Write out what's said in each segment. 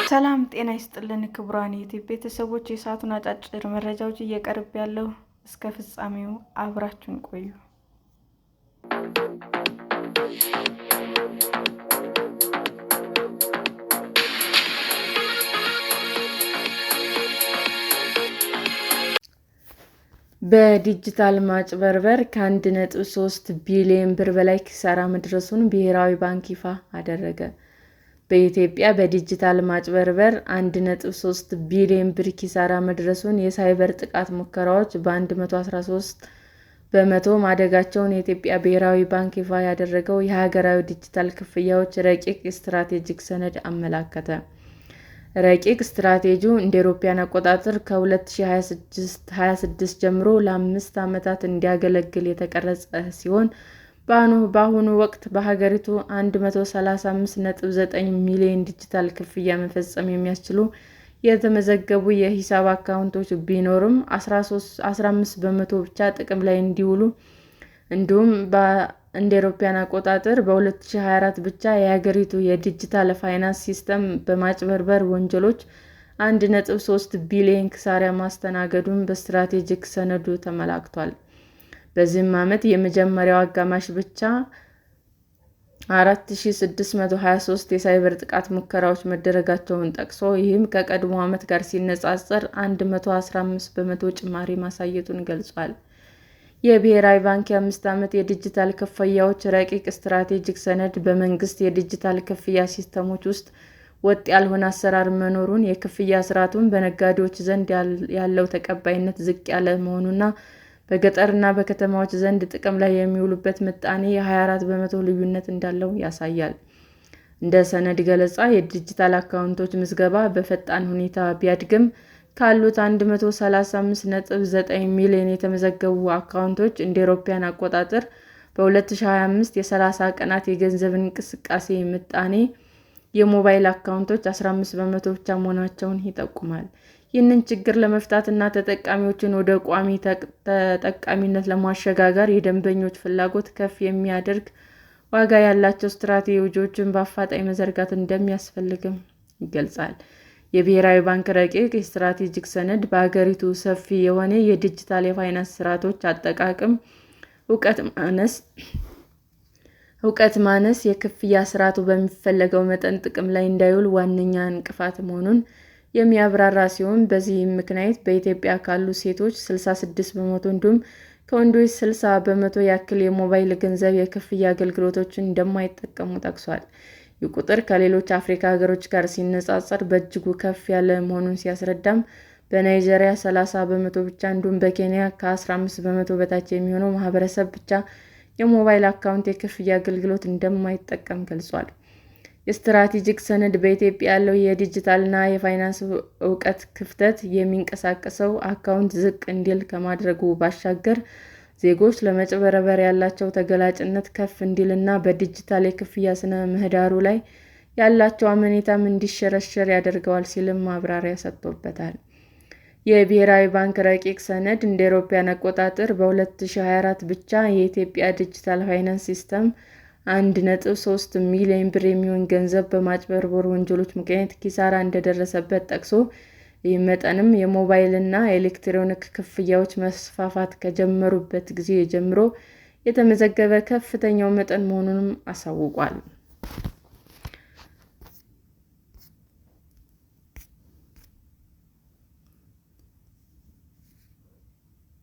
ሰላም ጤና ይስጥልን ክቡራን የዩቲዩብ ቤተሰቦች፣ የሰዓቱን አጫጭር መረጃዎች እየቀርብ ያለው እስከ ፍጻሜው አብራችሁን ቆዩ። በዲጂታል ማጭበርበር ከ1.3 ቢሊዮን ብር በላይ ኪሳራ መድረሱን ብሔራዊ ባንክ ይፋ አደረገ። በኢትዮጵያ በዲጂታል ማጭበርበር 1.3 ቢሊዮን ብር ኪሳራ መድረሱን፣ የሳይበር ጥቃት ሙከራዎች በ113 በመቶ ማደጋቸውን የኢትዮጵያ ብሔራዊ ባንክ ይፋ ያደረገው የሀገራዊ ዲጂታል ክፍያዎች ረቂቅ ስትራቴጂክ ሰነድ አመለከተ። ረቂቅ ስትራቴጂው እንደ አውሮፓውያን አቆጣጠር ከ2026 ጀምሮ ለ5 ዓመታት እንዲያገለግል የተቀረጸ ሲሆን በአሁኑ ወቅት በሀገሪቱ 135.9 ሚሊዮን ዲጂታል ክፍያ መፈጸም የሚያስችሉ የተመዘገቡ የሂሳብ አካውንቶች ቢኖሩም 15 በመቶ ብቻ ጥቅም ላይ እንዲውሉ እንዲሁም እንደ አውሮፓውያን አቆጣጠር በ2024 ብቻ የሀገሪቱ የዲጂታል ፋይናንስ ሲስተም በማጭበርበር ወንጀሎች 1.3 ቢሊዮን ኪሳራ ማስተናገዱን በስትራቴጂክ ሰነዱ ተመላክቷል። በዚህም ዓመት የመጀመሪያው አጋማሽ ብቻ 4623 የሳይበር ጥቃት ሙከራዎች መደረጋቸውን ጠቅሶ ይህም ከቀድሞ ዓመት ጋር ሲነጻጸር 115 በመቶ ጭማሪ ማሳየቱን ገልጿል። የብሔራዊ ባንክ የ5 ዓመት የዲጂታል ክፍያዎች ረቂቅ ስትራቴጂክ ሰነድ በመንግስት የዲጂታል ክፍያ ሲስተሞች ውስጥ ወጥ ያልሆነ አሰራር መኖሩን፣ የክፍያ ስርዓቱን በነጋዴዎች ዘንድ ያለው ተቀባይነት ዝቅ ያለ መሆኑንና በገጠርና በከተማዎች ዘንድ ጥቅም ላይ የሚውሉበት ምጣኔ የ24 በመቶ ልዩነት እንዳለው ያሳያል። እንደ ሰነድ ገለጻ የዲጂታል አካውንቶች ምዝገባ በፈጣን ሁኔታ ቢያድግም ካሉት 135.9 ሚሊዮን የተመዘገቡ አካውንቶች እንደ አውሮፓውያን አቆጣጠር በ2025 የ30 ቀናት የገንዘብ እንቅስቃሴ ምጣኔ የሞባይል አካውንቶች 15 በመቶ ብቻ መሆናቸውን ይጠቁማል። ይህንን ችግር ለመፍታት እና ተጠቃሚዎችን ወደ ቋሚ ተጠቃሚነት ለማሸጋገር የደንበኞች ፍላጎት ከፍ የሚያደርግ ዋጋ ያላቸው ስትራቴጂዎችን በአፋጣኝ መዘርጋት እንደሚያስፈልግም ይገልጻል። የብሔራዊ ባንክ ረቂቅ የስትራቴጂክ ሰነድ በሀገሪቱ ሰፊ የሆነ የዲጂታል የፋይናንስ ስርዓቶች አጠቃቀም እውቀት ማነስ የክፍያ ስርዓቱ በሚፈለገው መጠን ጥቅም ላይ እንዳይውል ዋነኛ እንቅፋት መሆኑን የሚያብራራ ሲሆን፣ በዚህም ምክንያት በኢትዮጵያ ካሉ ሴቶች 66 በመቶ እንዲሁም ከወንዶች 60 በመቶ ያክል የሞባይል ገንዘብ የክፍያ አገልግሎቶችን እንደማይጠቀሙ ጠቅሷል። ይህ ቁጥር ከሌሎች አፍሪካ ሀገሮች ጋር ሲነጻጸር በእጅጉ ከፍ ያለ መሆኑን ሲያስረዳም፣ በናይጄሪያ 30 በመቶ ብቻ እንዲሁም በኬንያ ከ15 በመቶ በታች የሚሆነው ማህበረሰብ ብቻ የሞባይል አካውንት የክፍያ አገልግሎት እንደማይጠቀም ገልጿል። የስትራቴጂክ ሰነድ በኢትዮጵያ ያለው የዲጂታልና የፋይናንስ እውቀት ክፍተት የሚንቀሳቀሰው አካውንት ዝቅ እንዲል ከማድረጉ ባሻገር ዜጎች ለማጭበርበር ያላቸው ተጋላጭነት ከፍ እንዲልና በዲጂታል የክፍያ ስነ ምህዳሩ ላይ ያላቸው አመኔታም እንዲሸረሸር ያደርገዋል ሲልም ማብራሪያ ሰጥቶበታል። የብሔራዊ ባንክ ረቂቅ ሰነድ እንደ አውሮፓውያን አቆጣጠር በ2024 ብቻ የኢትዮጵያ ዲጂታል ፋይናንስ ሲስተም 1.3 ሚሊዮን ብር የሚሆን ገንዘብ በማጭበርበር ወንጀሎች ምክንያት ኪሳራ እንደደረሰበት ጠቅሶ ይህ መጠንም የሞባይልና የኤሌክትሮኒክ ክፍያዎች መስፋፋት ከጀመሩበት ጊዜ ጀምሮ የተመዘገበ ከፍተኛው መጠን መሆኑንም አሳውቋል።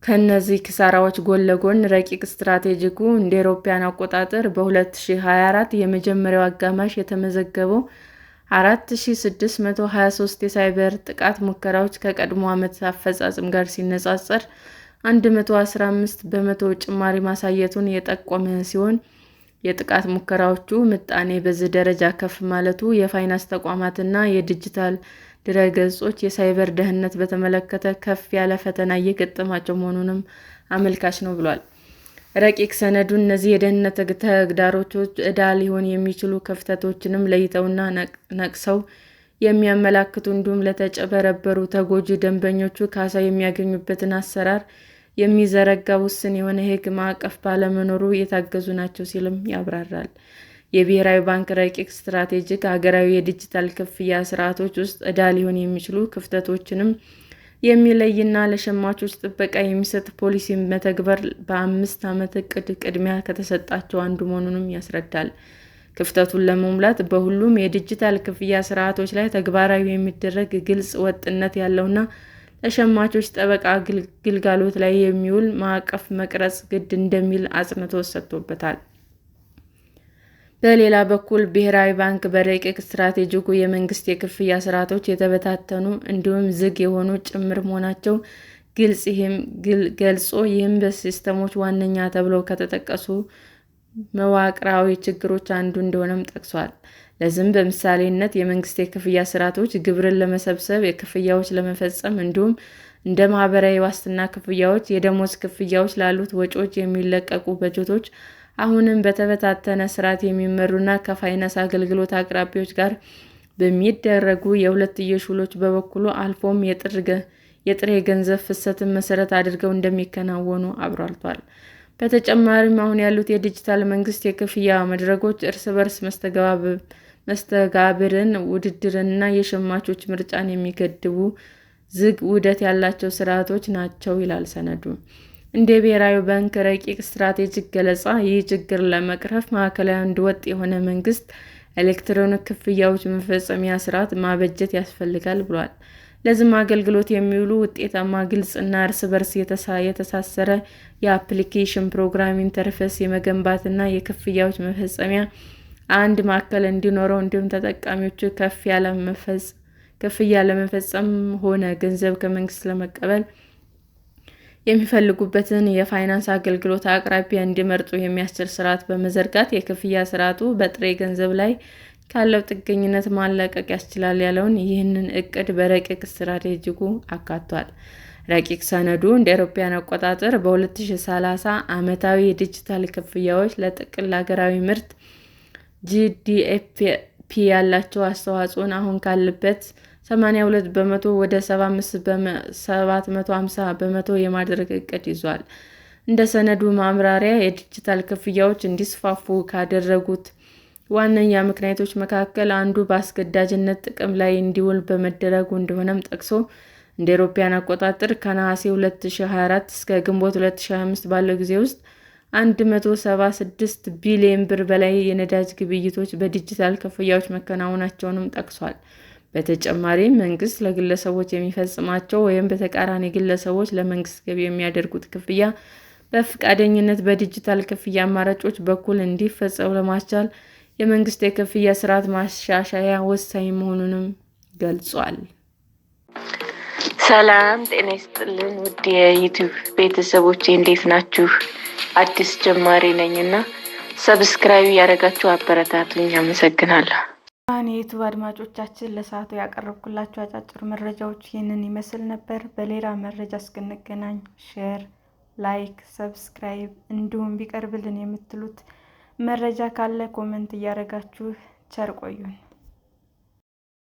ከእነዚህ ኪሳራዎች ጎን ለጎን ረቂቅ ስትራቴጂኩ እንደ አውሮፓውያን አቆጣጠር በ2024 የመጀመሪያው አጋማሽ የተመዘገበው 4623 የሳይበር ጥቃት ሙከራዎች ከቀድሞ ዓመት አፈጻጸም ጋር ሲነጻጸር 115 በመቶ ጭማሪ ማሳየቱን የጠቆመ ሲሆን፣ የጥቃት ሙከራዎቹ ምጣኔ በዚህ ደረጃ ከፍ ማለቱ የፋይናንስ ተቋማትና የዲጂታል ድረ-ገጾች የሳይበር ደህንነት በተመለከተ ከፍ ያለ ፈተና እየገጠማቸው መሆኑንም አመልካች ነው ብሏል። ረቂቅ ሰነዱ እነዚህ የደህንነት ተግዳሮቶች ዕዳ ሊሆኑ የሚችሉ ክፍተቶችንም ለይተውና ነቅሰው የሚያመላክቱ እንዲሁም ለተጭበረበሩ ተጎጂ ደንበኞቹ ካሳ የሚያገኙበትን አሰራር የሚዘረጋ ውስን የሆነ የሕግ ማዕቀፍ ባለመኖሩ የታገዙ ናቸው ሲልም ያብራራል። የብሔራዊ ባንክ ረቂቅ ስትራቴጂክ ሀገራዊ የዲጂታል ክፍያ ስርዓቶች ውስጥ ዕዳ ሊሆኑ የሚችሉ ክፍተቶችንም የሚለይና ለሸማቾች ጥበቃ የሚሰጥ ፖሊሲ መተግበር በ5 ዓመት ዕቅድ ቅድሚያ ከተሰጣቸው አንዱ መሆኑንም ያስረዳል። ክፍተቱን ለመሙላት በሁሉም የዲጂታል ክፍያ ስርዓቶች ላይ ተግባራዊ የሚደረግ ግልጽ፣ ወጥነት ያለውና ለሸማቾች ጠበቃ ግልጋሎት ላይ የሚውል ማዕቀፍ መቅረጽ ግድ እንደሚል አጽንዖት ሰጥቶበታል። በሌላ በኩል ብሔራዊ ባንክ በረቂቅ ስትራቴጂኩ የመንግስት የክፍያ ስርዓቶች የተበታተኑ እንዲሁም ዝግ የሆኑ ጭምር መሆናቸው ገልጾ ይህም በሲስተሞች ዋነኛ ተብለው ከተጠቀሱ መዋቅራዊ ችግሮች አንዱ እንደሆነም ጠቅሷል። ለዚህም በምሳሌነት የመንግስት የክፍያ ስርዓቶች ግብርን ለመሰብሰብ፣ ክፍያዎች ለመፈጸም እንዲሁም እንደ ማህበራዊ ዋስትና ክፍያዎች፣ የደሞዝ ክፍያዎች ላሉት ወጪዎች የሚለቀቁ በጀቶች አሁንም በተበታተነ ስርዓት የሚመሩና ከፋይናንስ አገልግሎት አቅራቢዎች ጋር በሚደረጉ የሁለትዮሽ ውሎች በኩል አልፎም የጥሬ ገንዘብ ፍሰትን መሰረት አድርገው እንደሚከናወኑ አብራርቷል። በተጨማሪም አሁን ያሉት የዲጂታል መንግስት የክፍያ መድረኮች እርስ በርስ መስተጋብርን፣ ውድድርንና የሸማቾች ምርጫን የሚገድቡ ዝግ ውህደት ያላቸው ስርዓቶች ናቸው ይላል ሰነዱ። እንደ ብሔራዊ ባንክ ረቂቅ ስትራቴጂክ ገለጻ፣ ይህ ችግር ለመቅረፍ ማዕከላዊ አንድ ወጥ የሆነ መንግስት ኤሌክትሮኒክ ክፍያዎች መፈጸሚያ ስርዓት ማበጀት ያስፈልጋል ብሏል። ለዚህም አገልግሎት የሚውሉ ውጤታማ፣ ግልጽ እና እርስ በርስ የተሳሰረ የአፕሊኬሽን ፕሮግራም ኢንተርፌስ የመገንባትና የክፍያዎች መፈጸሚያ አንድ ማዕከል እንዲኖረው እንዲሁም ተጠቃሚዎቹ ክፍያ ለመፈጸም ሆነ ገንዘብ ከመንግስት ለመቀበል የሚፈልጉበትን የፋይናንስ አገልግሎት አቅራቢያ እንዲመርጡ የሚያስችል ስርዓት በመዘርጋት የክፍያ ስርዓቱ በጥሬ ገንዘብ ላይ ካለው ጥገኝነት ማላቀቅ ያስችላል ያለውን ይህንን እቅድ በረቂቅ ስትራቴጂኩ አካቷል። ረቂቅ ሰነዱ እንደ አውሮፓውያን አቆጣጠር በ2030 ዓመታዊ የዲጂታል ክፍያዎች ለጥቅል ሀገራዊ ምርት (GDP) ያላቸው አስተዋጽኦን አሁን ካለበት 82 በመቶ ወደ 750 በመቶ የማድረግ እቅድ ይዟል። እንደ ሰነዱ ማብራሪያ የዲጂታል ክፍያዎች እንዲስፋፉ ካደረጉት ዋነኛ ምክንያቶች መካከል አንዱ በአስገዳጅነት ጥቅም ላይ እንዲውል በመደረጉ እንደሆነም ጠቅሶ እንደ አውሮፓውያን አቆጣጠር ከነሐሴ 2024 እስከ ግንቦት 2025 ባለው ጊዜ ውስጥ 176 ቢሊዮን ብር በላይ የነዳጅ ግብይቶች በዲጂታል ክፍያዎች መከናወናቸውንም ጠቅሷል። በተጨማሪም መንግስት ለግለሰቦች የሚፈጽማቸው ወይም በተቃራኒ ግለሰቦች ለመንግስት ገቢ የሚያደርጉት ክፍያ በፈቃደኝነት በዲጂታል ክፍያ አማራጮች በኩል እንዲፈጸም ለማስቻል የመንግስት የክፍያ ስርዓት ማሻሻያ ወሳኝ መሆኑንም ገልጿል። ሰላም ጤና ይስጥልን ውድ የዩቲዩብ ቤተሰቦቼ እንዴት ናችሁ? አዲስ ጀማሪ ነኝና ሰብስክራይብ ያደረጋችሁ አበረታቱኝ። አመሰግናለሁ። የዩቲዩብ አድማጮቻችን ለሰዓቱ ያቀረብኩላችሁ አጫጭር መረጃዎች ይህንን ይመስል ነበር። በሌላ መረጃ እስክንገናኝ ሼር፣ ላይክ፣ ሰብስክራይብ እንዲሁም ቢቀርብልን የምትሉት መረጃ ካለ ኮሜንት እያደረጋችሁ ቸር ቆዩን።